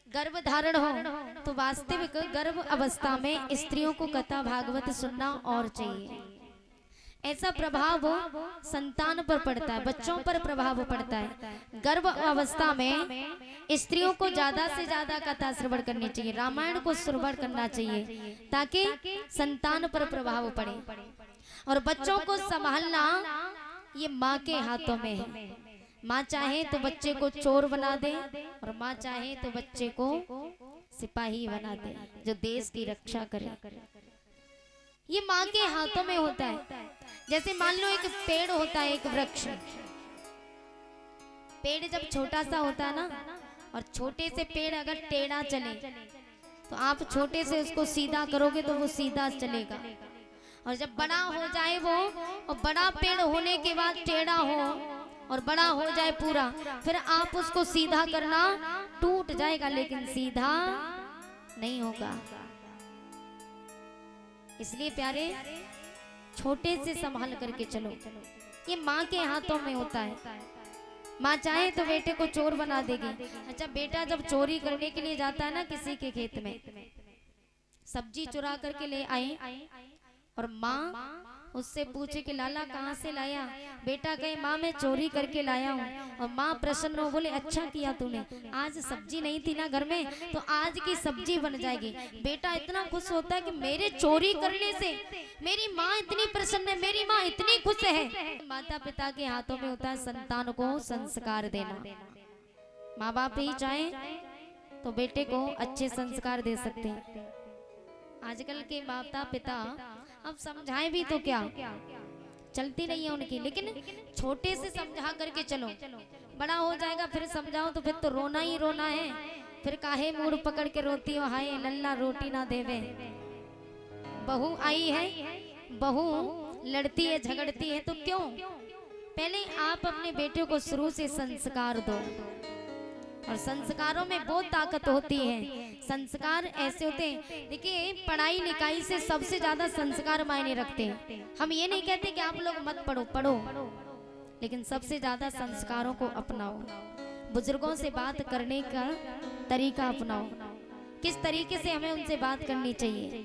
गर्भ धारण हो तो वास्तविक गर्भ अवस्था में स्त्रियों को कथा भागवत सुनना और चाहिए। ऐसा प्रभाव संतान पर पड़ता है, बच्चों पर प्रभाव पड़ता है। गर्भ अवस्था में स्त्रियों को ज्यादा से ज्यादा कथा श्रवण करनी चाहिए, रामायण को श्रवण करना चाहिए ताकि संतान पर प्रभाव पड़े। और बच्चों को संभालना ये माँ के हाथों में है। माँ चाहे तो बच्चे को चोर बना दे और माँ चाहे तो बच्चे को सिपाही बना दे जो देश की रक्षा करे। ये माँ के हाथों में होता है। जैसे मान लो एक पेड़ होता है, एक वृक्ष। पेड़ जब छोटा सा होता है ना, और छोटे से पेड़ अगर टेढ़ा चले तो आप छोटे से उसको सीधा करोगे तो वो सीधा चलेगा। और जब बड़ा हो जाए वो, और बड़ा पेड़ होने के बाद टेढ़ा हो और बड़ा हो जाए पूरा, फिर आप उसको सीधा करना, टूट जाएगा लेकिन सीधा नहीं होगा। इसलिए प्यारे छोटे से संभाल करके चलो, ये माँ के हाथों में होता है। माँ चाहे तो बेटे को चोर बना देगी। अच्छा, बेटा जब चोरी करने के लिए जाता है ना किसी के खेत में, सब्जी चुरा करके ले आए और माँ उससे पूछे कि लाला कहाँ से लाया? बेटा कहे माँ मैं चोरी करके लाया हूँ। और माँ प्रसन्न हो बोले अच्छा किया तूने, आज सब्जी नहीं थी ना घर में तो आज की सब्जी बन जाएगी। बेटा इतना खुश होता है कि मेरे चोरी करने से मेरी माँ इतनी प्रसन्न है, मेरी माँ इतनी खुश है। माता पिता के हाथों में होता है संतान को संस्कार देना। माँ बाप ही चाहे तो बेटे को अच्छे संस्कार दे सकते हैं। आजकल के माता पिता अब समझाएं भी तो क्या, चलती नहीं है उनकी। लेकिन छोटे से समझा करके चलो, बड़ा हो जाएगा फिर समझाओ तो फिर तो रोना ही रोना है। फिर काहे मूड पकड़ के रोती हो, हाय लल्ला रोटी ना देवे। बहू आई है, बहू लड़ती है झगड़ती है तो क्यों? पहले आप अपने बेटे को शुरू से संस्कार दो। और संस्कारों में बहुत ताकत होती है। संस्कार ऐसे होते हैं, देखिए पढ़ाई लिखाई से सबसे ज्यादा संस्कार मायने रखते हैं। हम ये नहीं कहते कि आप लोग मत पढ़ो, पढ़ो, लेकिन सबसे ज्यादा संस्कारों को अपनाओ। बुजुर्गों से बात करने का तरीका अपनाओ, किस तरीके से हमें उनसे बात करनी चाहिए,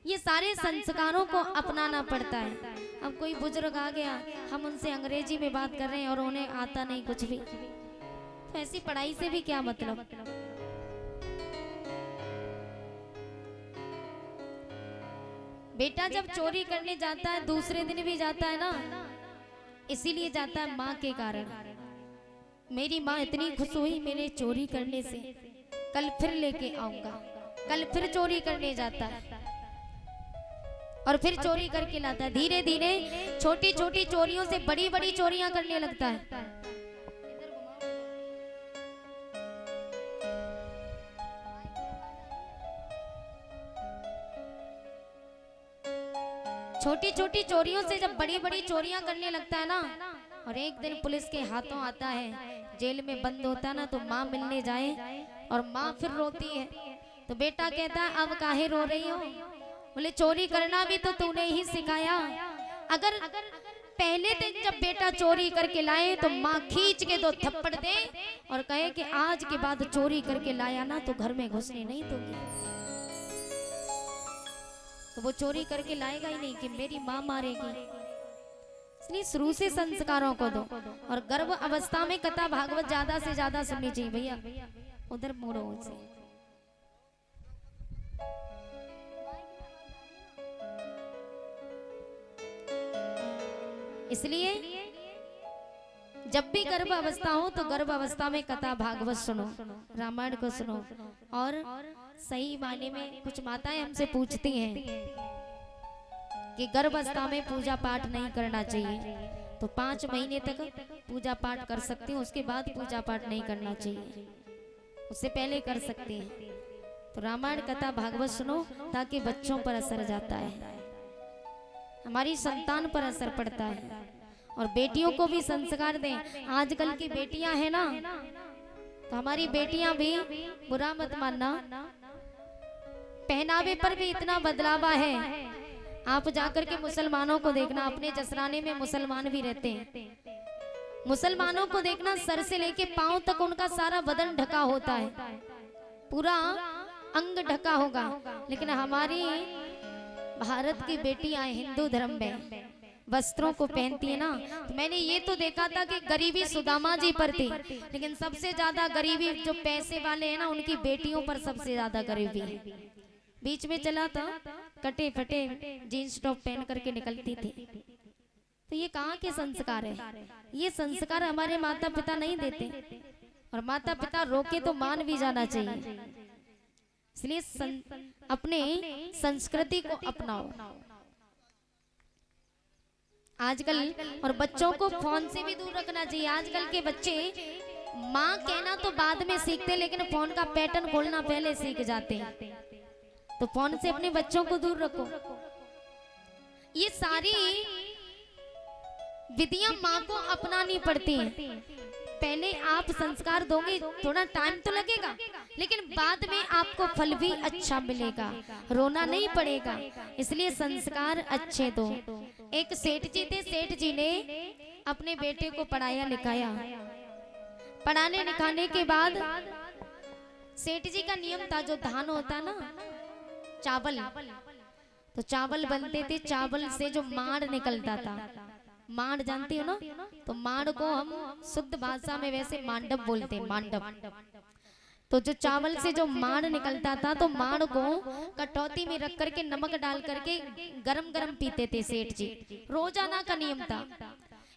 ये सारे संस्कारों को अपनाना पड़ता है। अब कोई बुजुर्ग आ गया, हम उनसे अंग्रेजी में बात कर रहे हैं और उन्हें आता नहीं कुछ भी, तो ऐसी पढ़ाई से भी क्या मतलब। बेटा जब चोरी करने जाता है दूसरे दिन भी जाता है ना, इसीलिए जाता है माँ के कारण। मेरी माँ इतनी खुश हुई मेरे चोरी करने से, कल फिर लेके आऊंगा। कल फिर चोरी करने जाता है और फिर चोरी करके लाता है। धीरे धीरे छोटी छोटी चोरियों से बड़ी बड़ी चोरियां करने लगता है। छोटी छोटी चोरियों से जब बड़ी बड़ी चोरियां करने लगता है ना, और एक दिन पुलिस के हाथों आता है, जेल में बंद होता है ना, तो माँ मिलने जाए और माँ फिर रोती है। तो बेटा कहता है अब काहे रो रही हो? बोले चोरी करना भी तो तूने ही सिखाया। अगर पहले दिन जब बेटा चोरी करके लाए तो माँ खींच के 2 थप्पड़ दे और कहे कि आज के बाद चोरी करके लाया ना तो घर में घुसने नहीं दूंगी। तो वो चोरी करके लाएगा ही नहीं कि मेरी माँ मारेगी। इसलिए शुरू से संस्कारों को दो। और गर्भ अवस्था में कथा भागवत ज्यादा से ज्यादा सुननी चाहिए। भैया उधर मुड़ो उसे। इसलिए जब भी गर्भ अवस्था हो तो गर्भ अवस्था में कथा भागवत सुनो, रामायण को सुनो। और सही मायने में कुछ माताएं हमसे पूछती हैं कि गर्भ अवस्था में पूजा पाठ नहीं करना चाहिए, तो 5 महीने तक पूजा पाठ कर सकती हूँ, उसके बाद पूजा पाठ नहीं करना चाहिए, उससे पहले कर सकती हैं। तो रामायण कथा भागवत सुनो ताकि बच्चों पर असर जाता है, हमारी संतान पर असर पड़ता है। और बेटियों को भी संस्कार दें। आजकल की बेटियां हैं ना, तो हमारी बेटियां भी, बुरा मत मानना, पहनावे पर भी इतना बदलावा है। आप जाकर के मुसलमानों को देखना, अपने जसराने में मुसलमान भी रहते हैं, मुसलमानों को देखना सर से लेके पांव तक उनका सारा बदन ढका होता है। पूरा अंग ढका होगा, लेकिन हमारी भारत की बेटियां हिंदू धर्म में वस्त्रों को पहनती है ना, तो मैंने ये तो देखा था कि गरीबी सुदामा जी पर थी, लेकिन सबसे ज्यादा गरीबी जो पैसे वाले हैं ना उनकी बेटियों पर सबसे ज्यादा गरीबी है। बीच में चला था कटे फटे जींस टॉप पहन करके निकलती थी। तो ये कहाँ के संस्कार है? ये संस्कार हमारे माता पिता नहीं देते, और माता पिता रोके तो मान भी जाना चाहिए। इसलिए अपने संस्कृति को अपनाओ आजकल, और बच्चों को फोन से भी दूर रखना चाहिए। आजकल के बच्चे माँ कहना तो बाद में सीखते, लेकिन फोन का पैटर्न खोलना पहले सीख जाते हैं। तो फोन से अपने बच्चों को दूर रखो। ये सारी विधियां माँ को अपनानी पड़ती हैं। पहले आप संस्कार दोगे, थोड़ा टाइम तो लगेगा, लेकिन बाद में आपको फल भी अच्छा मिलेगा, रोना नहीं पड़ेगा। इसलिए संस्कार अच्छे दो। एक सेठ जी थे, सेठ जी ने अपने बेटे को पढ़ाया लिखाया। पढ़ाने लिखाने के बाद सेठ जी का नियम था, जो धान होता ना, चावल, तो चावल बनते थे, चावल से जो माड़ निकलता था, माड़ जानती हो ना, तो माड़ को हम शुद्ध भाषा में वैसे मांडव बोलते हैं, मांडव। तो जो चावल से जो माड़ निकलता था, तो माड़ को कटौती में रख करके नमक डाल करके गरम गरम पीते थे सेठ जी। रोजाना का नियम था।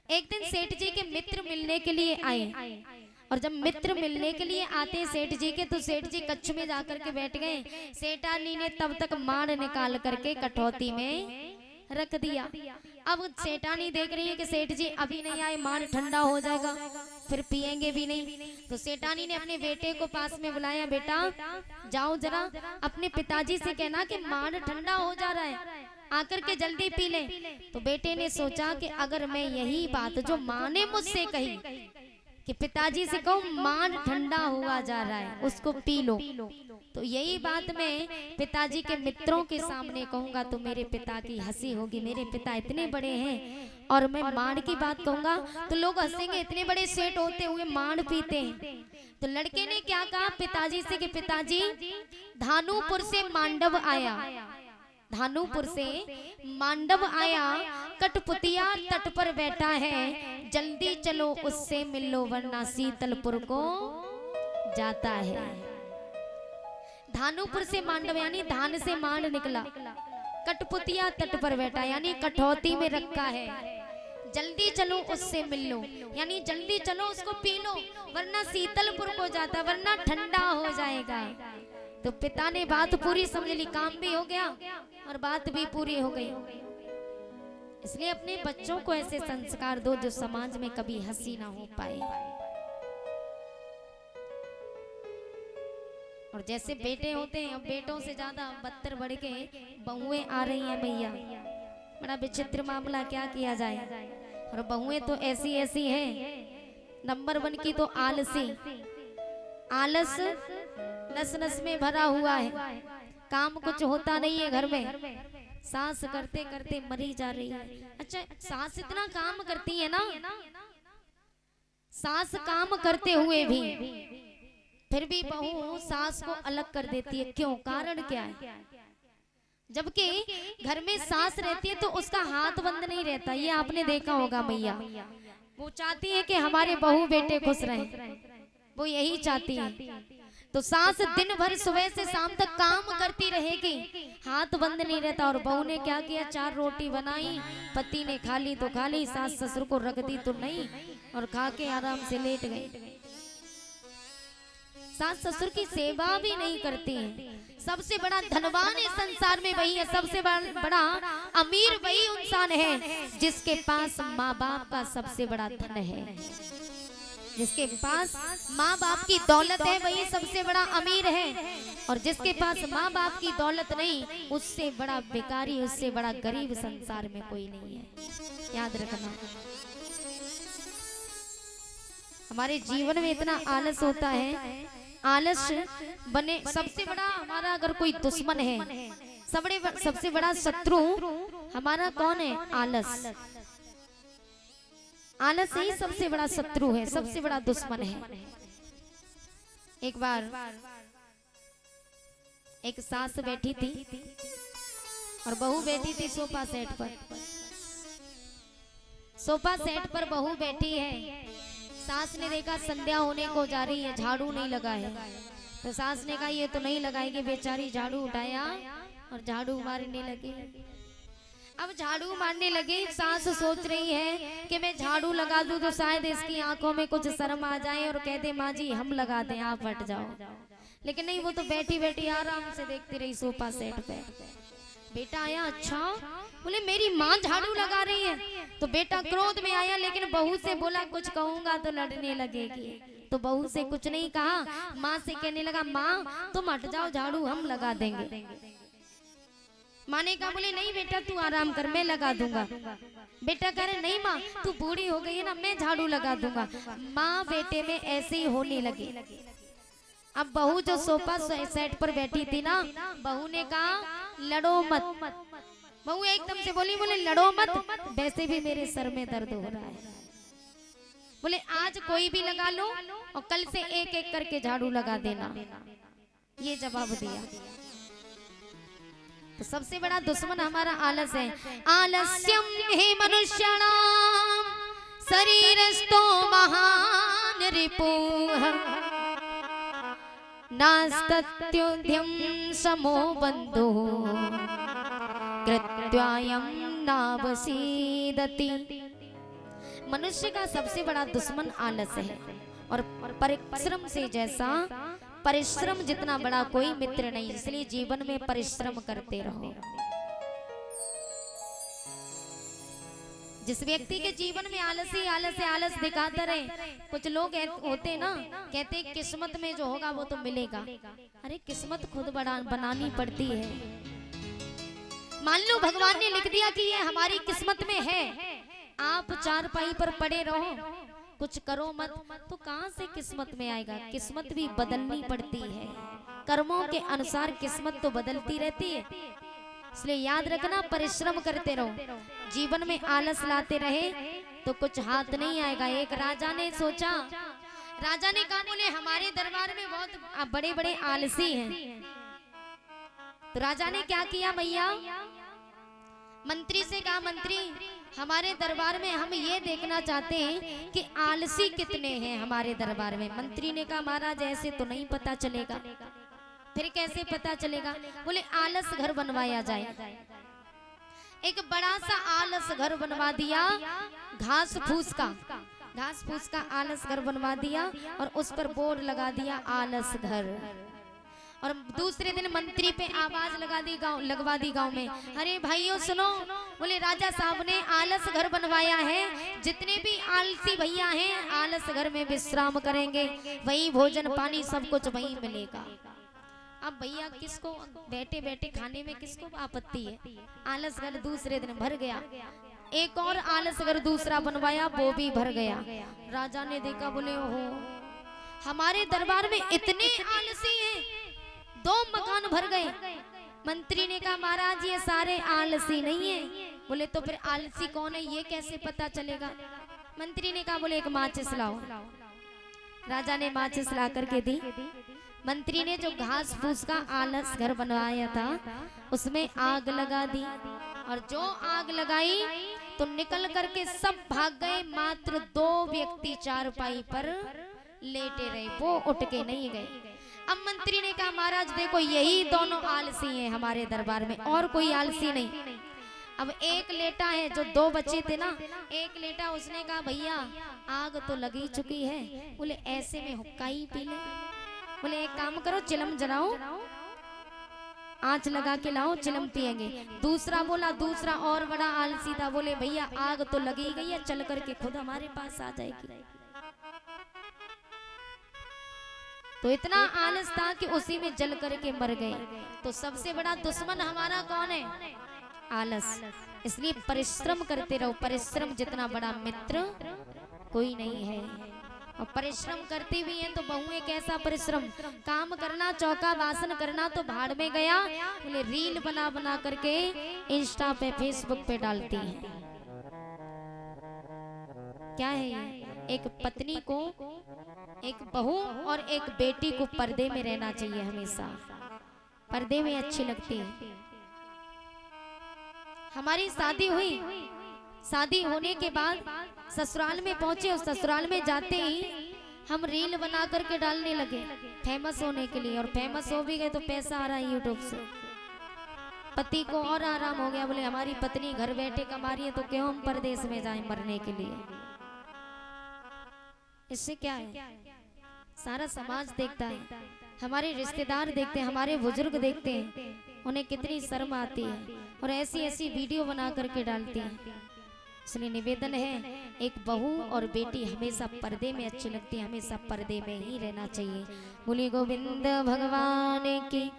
एक दिन सेठ जी के मित्र मिलने के लिए आए, और जब मित्र मिलने के लिए आते सेठ जी के, तो सेठ जी कच्छ में जाकर के बैठ गए। सेठानी ने तब तक माड़ निकाल करके कटौती में रख दिया। अब सेठानी देख रही है कि सेठ जी अभी नहीं आए, माड़ ठंडा हो जाएगा, फिर पिएंगे भी नहीं। तो सेठानी ने अपने बेटे को पास में बुलाया, बेटा जाओ जरा अपने पिताजी से कहना कि माड़ ठंडा हो जा रहा है, आकर के जल्दी पी ले। तो बेटे ने सोचा कि अगर मैं यही बात जो माँ ने मुझसे कही कि पिताजी से कहूँ माड़ ठंडा हुआ जा रहा है, उसको पी लो, तो यही बात मैं पिताजी के मित्रों के सामने कहूंगा तो मेरे पिता की हंसी होगी। मेरे पिता इतने बड़े हैं, और मैं माड़ की बात कहूंगा तो लोग हंसेंगे, इतने बड़े सेठ होते हुए माड़ पीते हैं। तो लड़के ने क्या कहा पिताजी से कि पिताजी धानुपुर से मांडव आया, धानुपुर से मांडव आया, कठपुतिया तट पर बैठा है, जल्दी चलो उससे मिल लो वरना शीतलपुर को जाता है। धानुपुर से मांडव यानी धान से मांड निकला, कठपुतिया तट पर बैठा यानी कठौती में रखा है, जल्दी चलो उससे मिल लो यानी जल्दी चलो उसको पी लो वरना शीतलपुर को जाता, वरना ठंडा हो जाएगा। तो पिता ने बात पूरी समझ ली, काम भी हो गया और बात भी पूरी हो गई। इसलिए अपने बच्चों को ऐसे संस्कार दो जो समाज में कभी हंसी ना हो पाए। और जैसे बेटे होते हैं, अब बेटों से ज्यादा बदतर बढ़ के बहुएं आ रही हैं भैया, बड़ा विचित्र मामला, क्या किया जाए। और बहुएं तो ऐसी ऐसी हैं, नंबर 1 की तो आलसी, आलस नस नस में भरा हुआ है, काम कुछ होता नहीं है घर में, सास करते करते मरी जा रही है। अच्छा, सास इतना काम करती है ना, सास काम करते हुए भी फिर भी बहू सास को अलग कर देती है, क्यों, कारण क्या है? जबकि घर में सास रहती है तो उसका हाथ बंद नहीं रहता, ये आपने देखा होगा भैया। वो चाहती है कि हमारे बहू बेटे खुश रहें, वो यही चाहती है। तो सास दिन भर सुबह से शाम तक काम करती रहेगी, हाथ बंद नहीं रहता। और बहू ने क्या किया, 4 रोटी बनाई, पति ने खा ली तो खा ली, सास ससुर को रख दी तो नहीं, और खा के आराम से लेट गई। सास ससुर की सेवा भी नहीं करती हैं। सबसे बड़ा धनवान इस संसार में वही है, सबसे बड़ा अमीर वही इंसान है जिसके पास माँ बाप का सबसे बड़ा धन है, जिसके पास माँ बाप की दौलत है वही सबसे बड़ा अमीर है। और जिसके पास माँ बाप की दौलत नहीं, उससे बड़ा भिखारी, उससे बड़ा गरीब संसार में कोई नहीं है। याद रखना, हमारे जीवन में इतना आलस होता है, आलस बने सबसे बड़ा हमारा अगर कोई दुश्मन है, सबसे बड़ा शत्रु हमारा कौन है? आलस। आलस ही सबसे बड़ा शत्रु है, सबसे बड़ा दुश्मन है। एक बार एक सास बैठी थी और बहू बैठी थी सोफा सेट पर। सोफा सेट पर बहू बैठी है। सास ने देखा संध्या होने को जा रही है, झाड़ू नहीं लगा है। तो सास ने कहा ये तो नहीं लगाएगी बेचारी। झाड़ू उठाया और झाड़ू मारने लगी। अब झाड़ू मारने लगी, सास सोच रही है कि मैं झाड़ू लगा दूं तो शायद इसकी आंखों में कुछ शर्म आ जाए और कह दे माँ जी हम लगा दें, आप हट जाओ। लेकिन नहीं, वो तो बैठी बैठी आराम से देखती रही सोफा सेट पे। बेटा आया, अच्छा, बोले मेरी माँ झाड़ू लगा रही है। तो बेटा क्रोध में आया, लेकिन बहू से बोला कुछ कहूंगा तो लड़ने लगेगी। तो बहू से कुछ नहीं कहा, माँ से कहने लगा माँ तुम हट जाओ, झाड़ू हम लगा देंगे। माँ ने कहा, बोले नहीं बेटा तू आराम कर, मैं लगा दूंगा। बेटा कह रहे नहीं माँ तू बूढ़ी हो गई है ना, मैं झाड़ू लगा दूंगा। माँ बेटे में ऐसे ही होने लगी। अब बहू जो सोफा सेट पर बैठी थी ना, बहू ने कहा लड़ो मत। बहू एकदम से बोली, बोले लड़ो मत, वैसे भी मेरे सर में दर्द हो रहा है। बोले आज कोई भी लगा लो और कल से एक एक करके झाड़ू लगा देना। ये जवाब दिया। तो सबसे बड़ा दुश्मन हमारा आलस है। आलस्यम हे मनुष्याणाम शरीरस्थो महान रिपुः नास्तत्युध्यं समो बन्धुः कृत्वायं नावसीदति। मनुष्य का सबसे बड़ा दुश्मन आलस है और परिश्रम से जैसा परिश्रम जितना बड़ा कोई मित्र नहीं। इसलिए जीवन में परिश्रम करते रहो। जिस व्यक्ति के जीवन में आलस ही आलस है, आलस दिखाता रहे। कुछ लोग होते ना, कहते किस्मत में जो होगा वो तो मिलेगा। अरे किस्मत खुद बनानी पड़ती है। मान लो भगवान ने लिख दिया कि ये हमारी किस्मत में है, आप चारपाई पर पड़े रहो, कुछ करो मत, तो कहां से किस्मत में आएगा। किस्मत भी बदलनी पड़ती है। कर्मों के अनुसार किस्मत तो बदलती रहती है। इसलिए याद रखना, परिश्रम करते रहो। जीवन में आलस लाते रहे तो कुछ हाथ नहीं आएगा। एक राजा ने सोचा, राजा ने कहा बोले हमारे दरबार में बहुत बड़े बड़े आलसी हैं। तो राजा ने क्या किया भैया, मंत्री से कहा मंत्री हमारे दरबार में हम ये देखना चाहते हैं कि आलसी कितने हैं हमारे दरबार में। मंत्री ने कहा महाराज ऐसे तो नहीं पता चलेगा। फिर कैसे पता चलेगा, बोले आलस घर बनवाया जाए। एक बड़ा सा आलस घर बनवा दिया, घास फूस का आलस घर बनवा दिया और उस पर बोर्ड लगा दिया आलस घर। और दूसरे दिन मंत्री पे आवाज लगवा दी गांव में, अरे भाइयों सुनो, बोले राजा साहब ने आलस घर बनवाया है, जितने भी आलसी भैया हैं आलस घर में विश्राम करेंगे, वही भोजन पानी सब कुछ वही मिलेगा। अब भैया किसको बैठे बैठे खाने में किसको आपत्ति है। आलस घर दूसरे दिन भर गया। एक और आलस घर दूसरा बनवाया, वो भी भर गया। राजा ने देखा, बोले ओहो हमारे दरबार में इतने आलसी हैं, 2 मकान भर गए। मंत्री ने कहा महाराज ये सारे आलसी नहीं है। बोले तो फिर आलसी कौन है ये कैसे पता चलेगा। मंत्री ने कहा बोले एक माचिस लाओ। राजा ने माचिस ला करके दी। मंत्री ने जो घास फूस का आलस घर बनवाया था उसमें आग लगा दी, और जो आग लगाई तो निकल करके सब भाग गए। मात्र 2 व्यक्ति चारपाई पर लेटे रहे, वो उठ के नहीं गए। अब मंत्री ने कहा महाराज देखो यही दोनों आलसी हैं हमारे दरबार में, और कोई आलसी नहीं। अब एक लेटा है, जो 2 बच्चे थे ना, एक लेटा, उसने कहा भैया आग तो लगी चुकी है, बोले ऐसे में हुक्का ही पी ले। बोले एक काम करो चिलम जलाओ, आंच लगा के लाओ, चिलम पिएंगे। दूसरा बोला, दूसरा और बड़ा आलसी था, बोले भैया आग तो लगी गई है, चल करके खुद हमारे पास आ जाएगी। तो इतना आलस था कि उसी में जल करके मर गए। तो सबसे बड़ा दुश्मन हमारा कौन है, आलस। इसलिए परिश्रम करते रहो। परिश्रम जितना बड़ा मित्र कोई नहीं है। और परिश्रम करती भी हैं तो बहुएं कैसा परिश्रम, काम करना, चौका बासन करना तो भाड़ में गया, बोले रील बना बना करके इंस्टा पे फेसबुक पे डालती हैं। क्या है ये, एक पत्नी को, एक बहू और एक बेटी को पर्दे में रहना चाहिए हमेशा। पर्दे में अच्छी लगती है। हमारी शादी हुई, शादी होने के बाद ससुराल में पहुंचे और ससुराल में जाते ही हम रील बना करके डालने लगे फेमस होने के लिए। और फेमस हो भी गए तो पैसा आ रहा है यूट्यूब से। पति को और आराम हो गया, बोले हमारी पत्नी घर बैठे कमा रही है तो क्यों हम परदेश में जाएं मरने के लिए। इससे क्या है, सारा समाज देखता है, हमारे रिश्तेदार देखते हैं, हमारे बुजुर्ग देखते हैं, उन्हें कितनी शर्म आती है और ऐसी ऐसी वीडियो बना करके डालती हैं। इसलिए निवेदन है, एक बहू और बेटी हमेशा पर्दे में अच्छी लगती है, हमेशा पर्दे में ही रहना चाहिए। बोलिए गोविंद भगवान की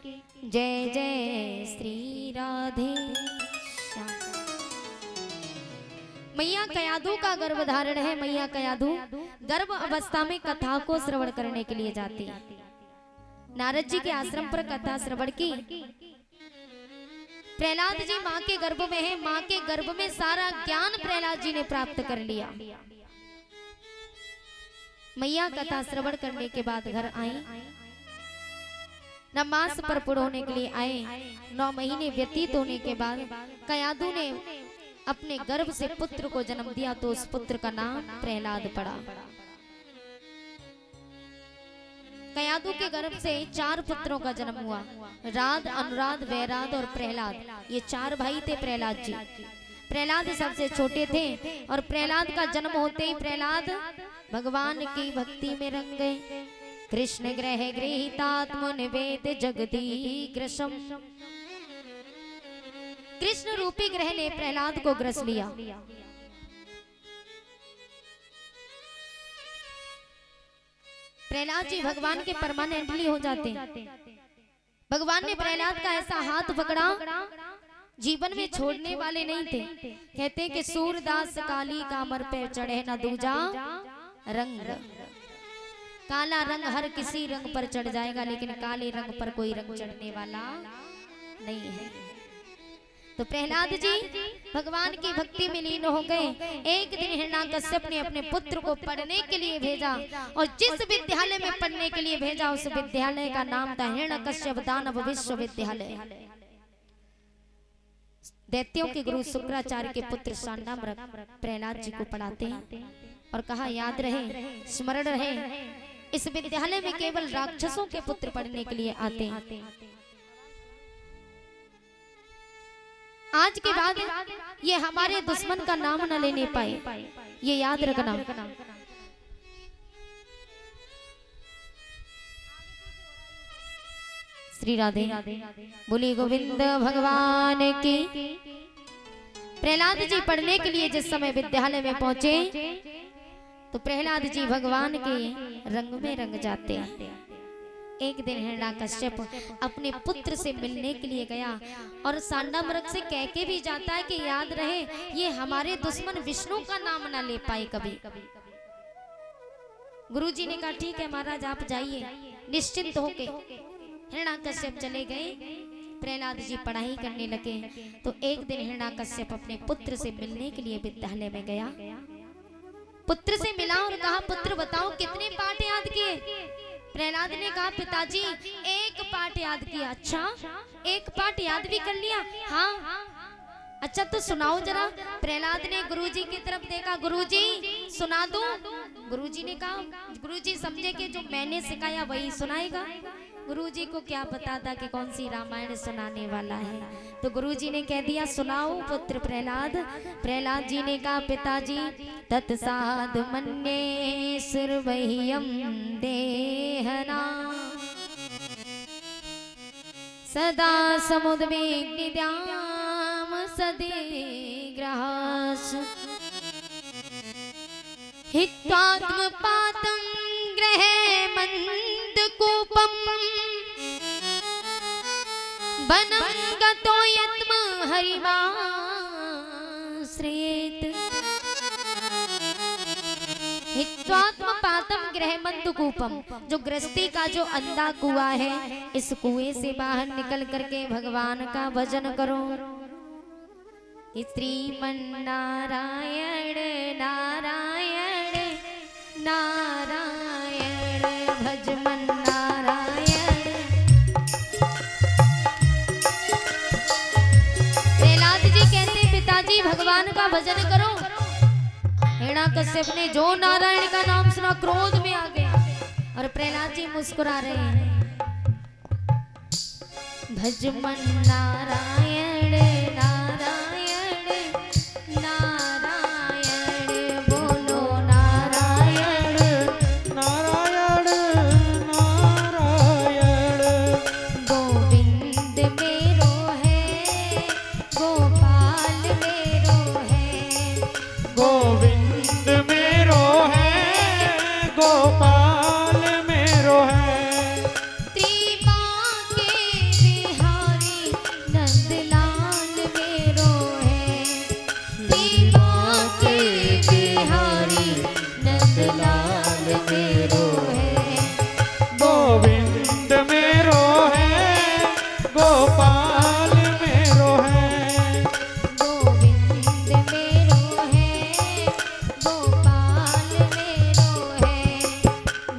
जय जय श्री राधे श्याम। मैया कयाधु का गर्भ धारण है। मैया कयाधु गर्भ अवस्था में कथा को श्रवण करने के लिए जाती है। नारद जी के आश्रम पर कथा श्रवण की। प्रहलाद जी माँ के गर्भ में है, माँ के गर्भ में सारा ज्ञान प्रहलाद जी ने प्राप्त कर लिया। मैया कथा श्रवण करने के बाद घर आई, नमास पर पुर होने के लिए आए। 9 महीने व्यतीत होने के बाद कयाधु ने अपने गर्भ से पुत्र को जन्म दिया, तो उस पुत्र का नाम प्रहलाद पड़ा। कयाधु के गर्भ से 4 पुत्रों का जन्म हुआ, राध, अनुराध, वैराध और प्रहलाद। ये 4 भाई थे प्रहलाद जी। प्रहलाद सबसे छोटे थे और प्रहलाद का जन्म होते ही प्रहलाद भगवान की भक्ति में रंग गए। कृष्ण ग्रह गृहीतात्म निवेद जगदीग्रसम। कृष्ण रूपी ग्रह ने प्रहलाद को ग्रस लिया। प्रहलाद जी भगवान के परमानेंटली हो जाते। भगवान ने प्रहलाद का ऐसा हाथ पकड़ा, जीवन में छोड़ने वाले नहीं थे। कहते कि सूरदास काली कामर पे चढ़े न दूजा रंग। काला रंग हर किसी रंग पर चढ़ जाएगा, लेकिन काले रंग पर कोई रंग चढ़ने वाला नहीं है। तो प्रहलाद जी भगवान की भक्ति में लीन हो गए। एक दिन हिरण्यकश्यप ने अपने पुत्र को पढ़ने के लिए भेजा और जिस विद्यालय में पढ़ने के लिए भेजा उस विद्यालय का नाम था हिरण्यकश्यप दानव विश्वविद्यालय। दैत्यों के गुरु शुक्राचार्य के पुत्र शांडामृग प्रहलाद जी को पढ़ाते हैं और कहा याद रहे, स्मरण रहे, इस विद्यालय में केवल राक्षसों के पुत्र पढ़ने के लिए आते हैं। आज के बाद ये हमारे दुश्मन का नाम न लेने पाए, ये याद रखना। श्री राधे बोली गोविंद भगवान की। प्रहलाद जी पढ़ने के लिए जिस समय विद्यालय में पहुंचे तो प्रहलाद जी भगवान के रंग में रंग जाते हैं। एक दिन हिरण्यकश्यप अपने पुत्र से मिलने के लिए गया और शांडामृग से कह के भी जाता है कि याद रहे, ये हमारे दुश्मन विष्णु का नाम ना ले पाए कभी। गुरुजी ने कहा ठीक है महाराज आप जाइए निश्चिंत होके। हिरण्यकश्यप चले गए, प्रहलाद जी पढ़ाई करने लगे। तो एक दिन हिरण्यकश्यप अपने पुत्र से मिलने के लिए विद्यालय में गया। पुत्र से मिला और कहा पुत्र बताओ कितने पाठ याद किए। प्रहलाद ने कहा पिताजी 1 पाठ याद किया। अच्छा 1 पाठ याद भी कर लिया? हाँ। अच्छा तो सुनाओ जरा। प्रहलाद ने गुरुजी की तरफ देखा, गुरुजी सुना दूं? गुरुजी ने कहा, गुरुजी समझे कि जो मैंने सिखाया वही सुनाएगा। गुरुजी को क्या पता था कि कौन सी रामायण सुनाने वाला है। तो गुरुजी ने कह दिया सुनाओ पुत्र प्रहलाद। प्रहलाद जी ने कहा पिताजी तत्साध मन्ये सुरवह्यम देहना सदा समुद्वेग्निद्याम सदेग्रहास हित्वात्मपातं ग्रहे मन्दकूपम् वनं गतो यत्म हरिमाश्रयेत्। हित्वात्मपातं गृहमन्दकूपम, जो गृहस्थी का जो अंधा कुआं है, इस कुएं से बाहर निकल करके भगवान का भजन करो। श्रीमन्नारायण नारायण नारायण भज मन नारायण। का भजन करो। हिरण्याकश्यप ने जो नारायण का नाम सुना क्रोध में आ गया और प्रहलाद जी मुस्कुरा रहे हैं। भज मन नारायण नारायण नारायण बोलो नारायण नारायण नारायण। गोविंद मेरो है गोपाल मेरो है। गोविंद मेरो है गोपाल मेरो है। गोविंद मेरो है गोपाल मेरो है। गोविंद मेरो है गोपाल मेरो है।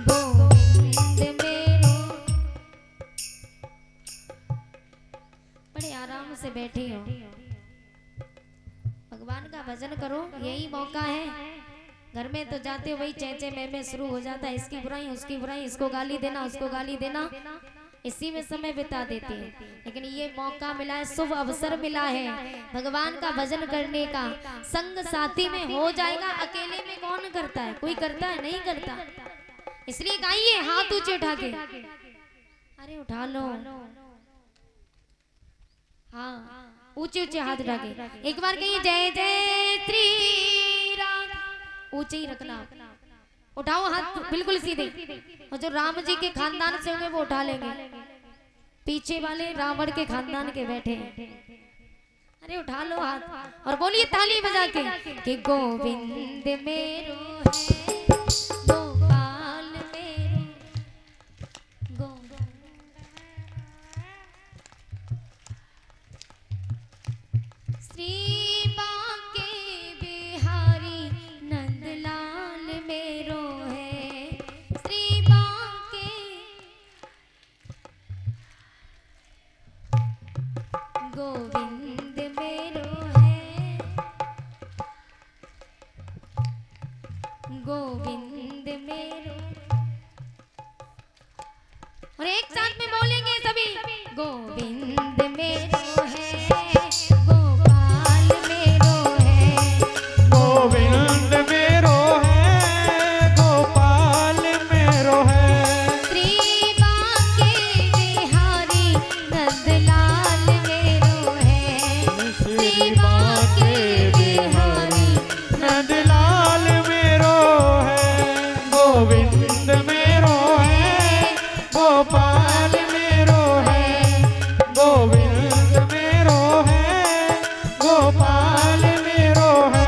गोविंद मेरो। बड़े आराम से बैठे हो, भगवान का भजन करो, यही मौका है। घर में तो जाते हो वही चेचे में शुरू हो जाता है, इसकी बुराई उसकी बुराई, इसको गाली देना उसको गाली देना, इसी में समय बिता देते हैं। लेकिन ये मौका मिला है, शुभ अवसर मिला है भगवान का भजन करने का। संग साथी में हो जाएगा, अकेले में कौन करता है? कोई करता है? नहीं करता। इसलिए गाइए हाथ ऊंचे उठा के। अरे उठा लो, हाँ ऊंचे ऊंचे हाथ उठा के एक बार कहिए जय जय श्री राम। ऊंचे ही रखना, उठाओ हाथ बिल्कुल सीधे। और जो राम जी के खानदान से होंगे वो उठा लेंगे, पीछे वाले रावण के खानदान के बैठे हैं। अरे उठा लो हाथ और बोलिए ताली बजा के कि गोविंद मेरो है गोपाल मेरो। श्री बांके बिहारी नंदलाल मेरो है। श्री बांके गोविंद मेरो है गोविंद मेरो। और एक साथ में बोलेंगे सभी गोविंद मेरो है गोपाल मेरो है। गोविंद मेरो है गोपाल मेरो है। श्री बांके बिहारी नंदलाल मेरो है। श्री बांके बिहारी नंदलाल मेरो है। गोविंद मेरो है गोपाल मेरो है। गोविंद मेरो है गोपाल मेरो है।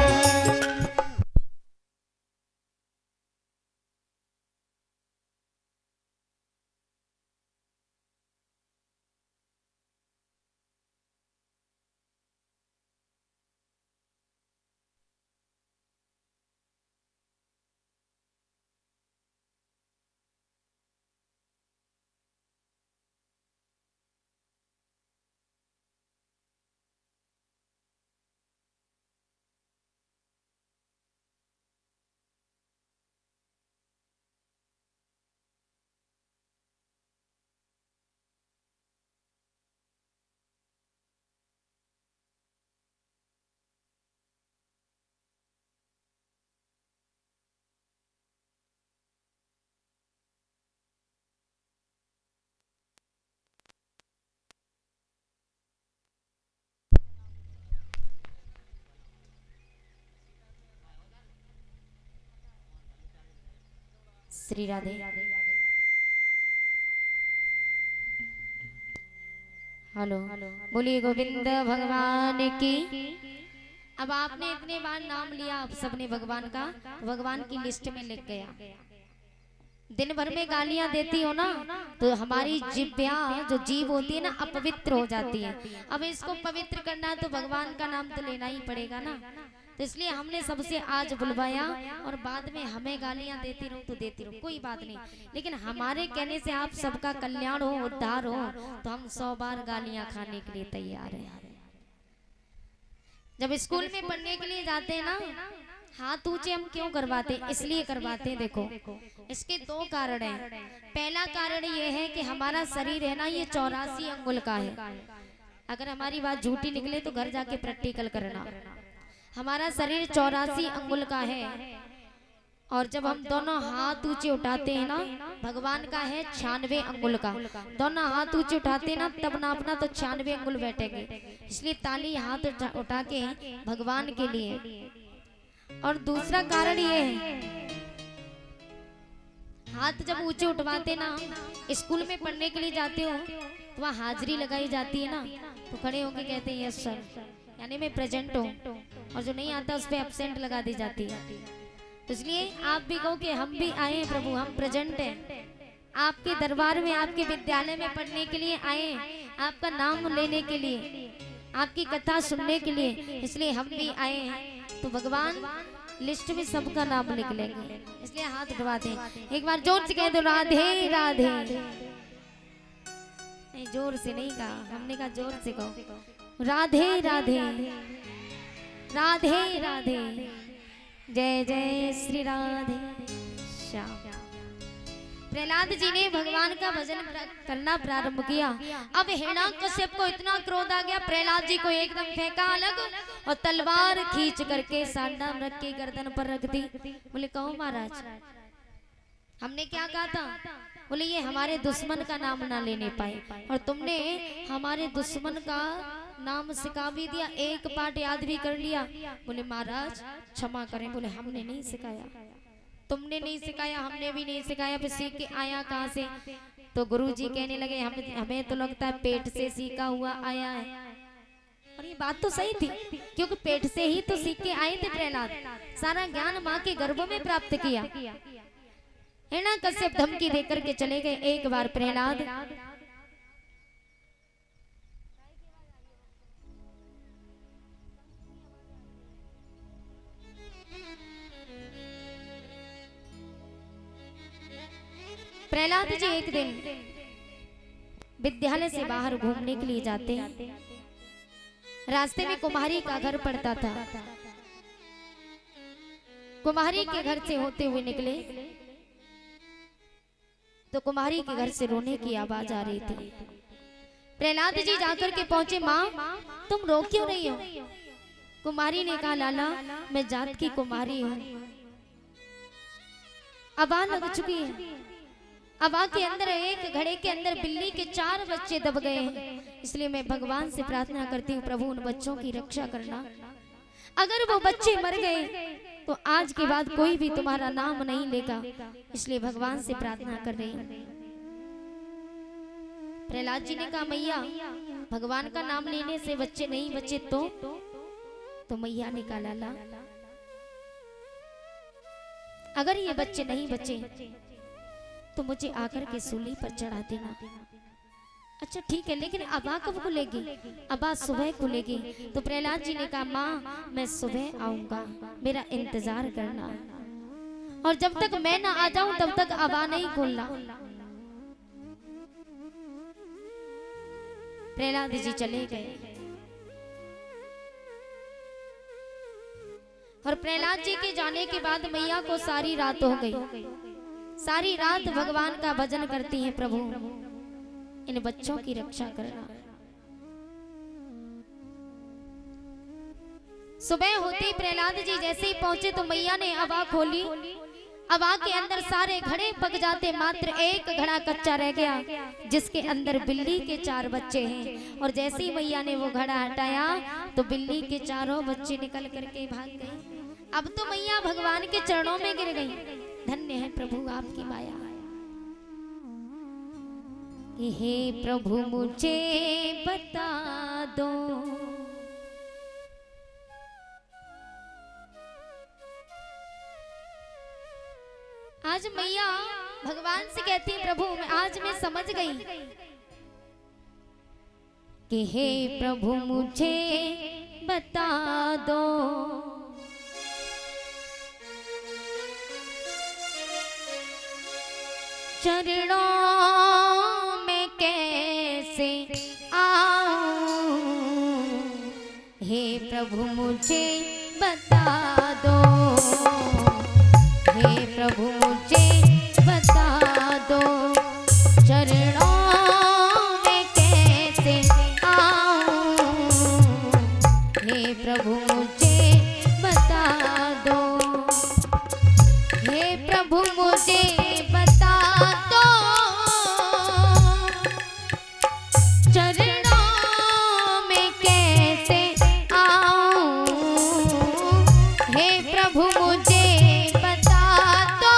श्री राधे। हेलो, बोलिए गोविंद भगवान की। अब आपने इतने बार नाम लिया आप सबने भगवान का, भगवान की लिस्ट में लिख गया। दिन भर में गालियां देती हो ना तो हमारी जिह्वा जो जीव होती है ना अपवित्र हो जाती है। अब इसको पवित्र करना है तो भगवान का नाम तो लेना ही पड़ेगा ना। तो इसलिए हमने सबसे आज बुलवाया और बाद में हमें गालियां देती रहो तो देती रहो, कोई बात नहीं। लेकिन हमारे कहने से आप सबका कल्याण हो, उद्धार हो, तो हम 100 बार गालियां खाने के लिए तैयार हैं। जब स्कूल में पढ़ने के लिए जाते हैं ना, हाथ ऊंचे हम क्यों करवाते हैं? इसलिए करवाते हैं, देखो इसके दो कारण हैं। पहला कारण ये है कि हमारा शरीर है ना, ये 84 अंगुल का है। अगर हमारी बात झूठी निकले तो घर जाके प्रैक्टिकल करना। हमारा शरीर 84 अंगुल का है, और जब हम दोनों हाथ ऊंचे उठाते हैं ना, भगवान का है 96 अंगुल का। दोनों हाथ ऊंचे उठाते हैं ना, तब ना अपना तो 96 अंगुल बैठेंगे। इसलिए ताली हाथ उठा के भगवान के लिए। और दूसरा कारण ये है, हाथ जब ऊंचे उठवाते ना, स्कूल में पढ़ने के लिए जाते हो तो वहाँ हाजिरी लगाई जाती है ना, तो खड़े होके कहते हैं यस सर, यानी मैं प्रेजेंट हूँ। और जो नहीं आता उस पर एब्सेंट लगा दी जाती है। तो इसलिए आप भी कहो कि हम भी आए हैं प्रभु, हम प्रेजेंट हैं आपके दरबार में, आपके विद्यालय में पढ़ने के लिए आए, आपका नाम लेने के लिए, आपकी कथा सुनने के लिए, इसलिए हम भी आए हैं। तो भगवान लिस्ट में सबका नाम लिख लेंगे, इसलिए हाथ उठवाते हैं। एक बार जोर से कह दो राधे राधे। नहीं, जोर से नहीं कहा, हमने कहा जोर से कहो राधे राधे राधे राधे, जय जय श्री राधे श्याम। प्रहलाद जी ने भगवान का भजन करना प्रारंभ किया। अब हिरण्याकश्यप को इतना क्रोध आ गया, प्रहलाद जी को एकदम फेंका अलग और तलवार खींच करके सांडा मृग की गर्दन पर रख दी। बोले कहो महाराज, हमने क्या कहा था? बोले ये हमारे दुश्मन का नाम ना लेने पाए, और तुमने हमारे दुश्मन का नाम सिखा भी दिया, एक पाठ याद भी कर लिया। बोले महाराज क्षमा करें। बोले हमने नहीं सिखाया, तुमने नहीं सिखाया, हमने भी नहीं सिखाया, फिर सीख के आया कहाँ से? तो गुरुजी कहने लगे हमें तो लगता है पेट से सीखा हुआ आया है। और ये बात तो सही थी, क्योंकि पेट से ही तो सीख के आए थे प्रहलाद, सारा ज्ञान माँ के गर्भ में प्राप्त किया। हिरण्याकश्यप धमकी देकर के चले गए। एक बार प्रहलाद प्रहलाद जी एक दिन विद्यालय से बाहर घूमने के लिए जाते हैं। रास्ते में कुम्हारी का घर पड़ता था। कुम्हारी के घर से होते हुए निकले तो कुम्हारी के घर से रोने की आवाज आ रही थी। प्रहलाद जी जाकर के पहुंचे, माँ तुम रो क्यों रही हो? कुम्हारी ने कहा लाला मैं जात की कुम्हारी हूँ, अबा लग चुकी है। अबा के अंदर एक घड़े के अंदर बिल्ली के 4 बच्चे दब गए हैं, इसलिए मैं भगवान से प्रार्थना करती हूँ प्रभु उन बच्चों की रक्षा करना। अगर वो बच्चे मर गए तो आज के बाद कोई भी तुम्हारा नाम नहीं लेगा, इसलिए भगवान से प्रार्थना कर रही हूँ। प्रहलाद जी ने कहा मैया भगवान का नाम लेने से बच्चे नहीं बचे तो मैया ने कहा लाला अगर ये बच्चे नहीं बचे तो मुझे आकर के सूली पर चढ़ा देना। अच्छा ठीक है, लेकिन अबा कब खुलेगी? अबा सुबह खुलेगी। तो प्रहलाद जी ने कहा माँ मैं सुबह आऊंगा, मेरा इंतजार करना, और जब तक मैं ना आ जाऊं तब तक अबा नहीं खुलना। प्रहलाद जी चले गए और प्रहलाद जी के जाने के बाद मैया को सारी रात हो गई। सारी रात भगवान का भजन करती हैं, प्रभु इन बच्चों की रक्षा करना। सुबह होती प्रहलाद जी जैसे ही पहुंचे तो मैया ने अबा खोली। अबा के अंदर सारे घड़े पक जाते, मात्र एक घड़ा कच्चा रह गया जिसके अंदर बिल्ली के 4 बच्चे हैं। और जैसे ही मैया ने वो घड़ा हटाया तो बिल्ली के 4 बच्चे निकल करके भाग गए। अब तो मैया भगवान के चरणों में गिर गई। धन्य है प्रभु आपकी माया। हे प्रभु मुझे बता दो आज मैया भगवान से कहती है प्रभु आज मैं समझ गई कि हे प्रभु मुझे बता दो चरणों में कैसे आऊं हे प्रभु प्रभु मुझे बता दो, हे प्रभु मुझे बता दो, चरणों में कैसे आऊं, हे प्रभु मुझे बता दो, हे प्रभु मुझे बता दो, चरणों में कैसे आऊं, हे प्रभु मुझे बता दो,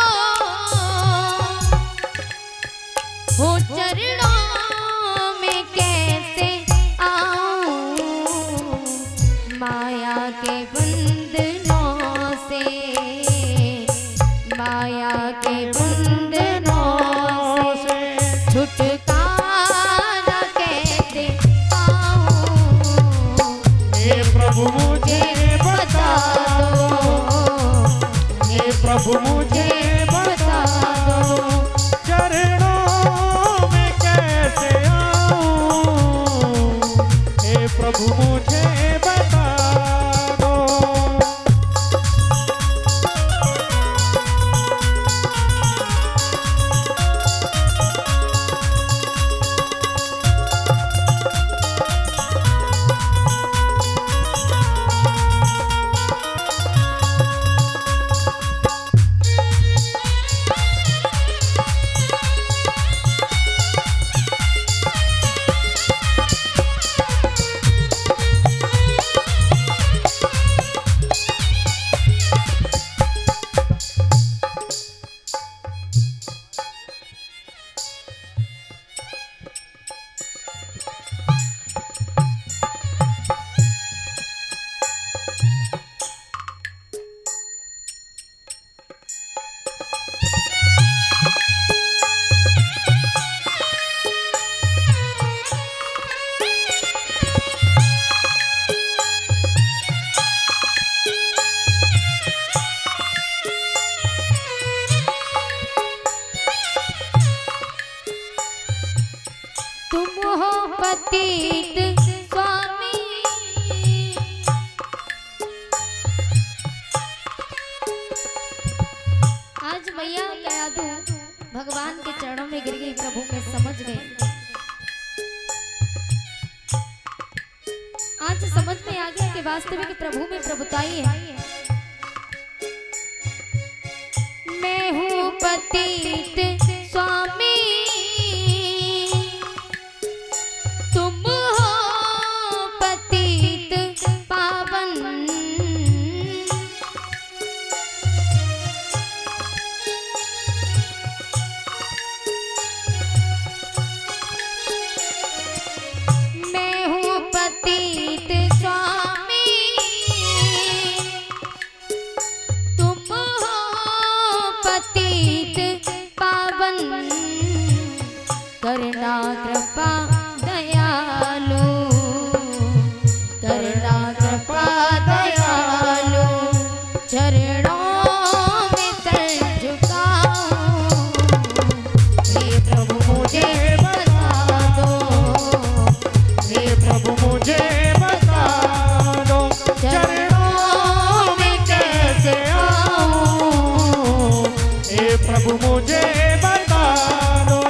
हो चरणों में कैसे आऊं, माया के बंधनों से, माया के बंधनों से छुटकारा कैसे पाऊं, हे प्रभु मुझे बता दो, हे प्रभु मुझे बता दो, चरणों में कैसे आऊं, हे प्रभु मुझे बता दो। तुम हो पतित स्वामी, आज भैया कह दूं, भगवान के चरणों में गिर गई, प्रभु में समझ गए। आज समझ में आ गया कि वास्तविक प्रभु में प्रभुताई है। मैं हूँ पतित स्वामी, तुम हो पतित पावन, मैं हूँ पतित स्वामी, तुम हो पतित पावन, करना कृपा दयालु, करना कृपा दयालु, चरणों में सर झुकाऊं, हे प्रभु मुझे बता दो, हे प्रभु मुझे बता दो, चरणों में कैसे आऊं, हे प्रभु मुझे बता दो।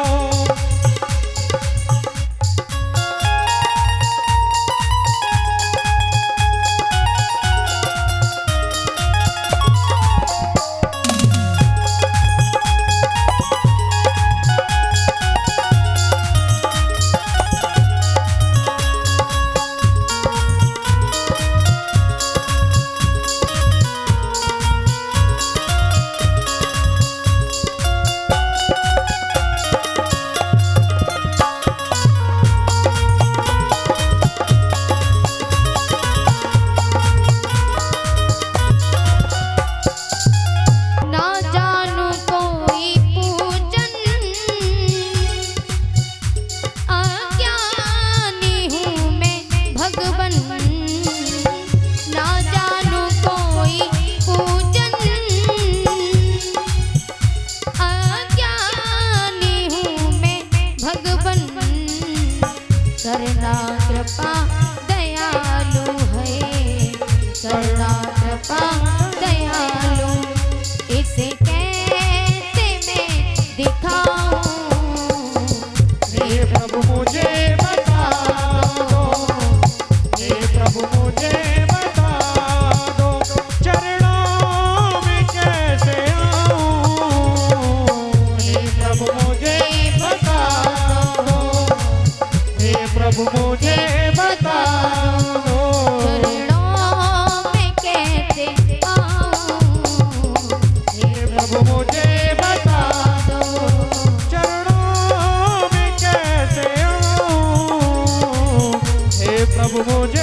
करना कृपा दयालु है। करुणा कृपा दयालु इसे कैसे मैं दिखाऊं। हे प्रभु मुझे बता दो, हे प्रभु मुझे बता दो, चरणों में कैसे आऊं। हे प्रभु मुझे बता दो, हे प्रभु मुझे बता दो, चरणों में कैसे आऊं। हे प्रभु मुझे बता दो, चरणों में कैसे आऊं। हे प्रभु मुझे